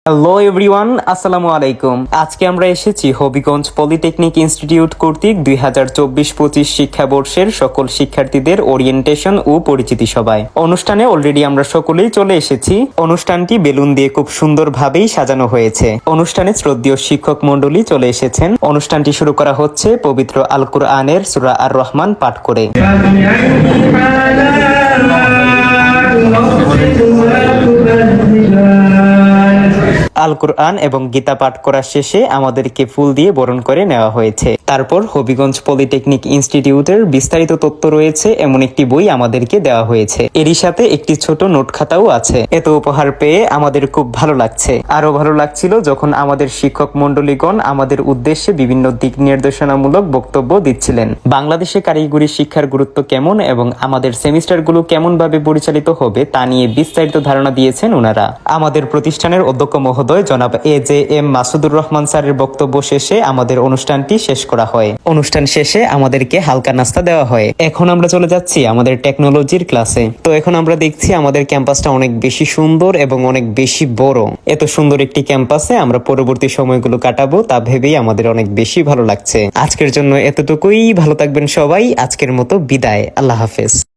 Hello everyone, আসসালামু আলাইকুম। আজকে আমরা এসেছি হবিগঞ্জ পলিটেকনিক ইনস্টিটিউট কর্তৃক 2024-25 শিক্ষাবর্ষের সকল শিক্ষার্থীদের ওরিয়েন্টেশন ও পরিচিতি সভায়। অনুষ্ঠানে অলরেডি আমরা সকলেই চলে এসেছি। অনুষ্ঠানটি বেলুন দিয়ে খুব সুন্দরভাবেই সাজানো হয়েছে। অনুষ্ঠানে শ্রদ্ধেয় শিক্ষক মণ্ডলী চলে এসেছেন। অনুষ্ঠানটি শুরু করা হচ্ছে পবিত্র আল কুরআনের সূরা আর রহমান পাঠ করে। আল কুরআন এবং গীতা পাঠ করা শেষে আমাদেরকে ফুল দিয়ে বরণ করে নেওয়া হয়েছে। তারপর হবিগঞ্জ পলিটেকনিক ইনস্টিটিউটের বিস্তারিত তথ্য রয়েছে এমন একটি বই আমাদেরকে দেওয়া হয়েছে। এরই সাথে একটি ছোট নোট খাতাও আছে। এত উপহার পেয়ে আমাদের খুব ভালো লাগছে। আরো ভালো লাগছিল যখন আমাদের শিক্ষক মণ্ডলীগণ আমাদের উদ্দেশ্যে বিভিন্ন দিক নির্দেশনামূলক বক্তব্য দিচ্ছিলেন। বাংলাদেশে কারিগরি শিক্ষার গুরুত্ব কেমন এবং আমাদের সেমিস্টারগুলো কেমন ভাবে পরিচালিত হবে তা নিয়ে বিস্তারিত ধারণা দিয়েছেন ওনারা। আমাদের প্রতিষ্ঠানের অধ্যক্ষ মহোদয় জনাব এ.জে.এম. মাসুদুর রহমান স্যারের বক্তব্য শেষে আমাদের অনুষ্ঠানটি শেষ করা হয়। অনুষ্ঠান শেষে আমাদেরকে হালকা নাস্তা দেওয়া হয়। এখন আমরা চলে যাচ্ছি আমাদের টেকনোলজির ক্লাসে। তো এখন আমরা দেখছি আমাদের ক্যাম্পাসটা অনেক বেশি সুন্দর এবং অনেক বেশি বড়। এত সুন্দর একটি ক্যাম্পাসে আমরা পরবর্তী সময়গুলো কাটাবো তা ভেবেই আমাদের অনেক বেশি ভালো লাগছে। আজকের জন্য এতটুকুই। ভালো থাকবেন সবাই। আজকের মতো বিদায়। আল্লাহ হাফেজ।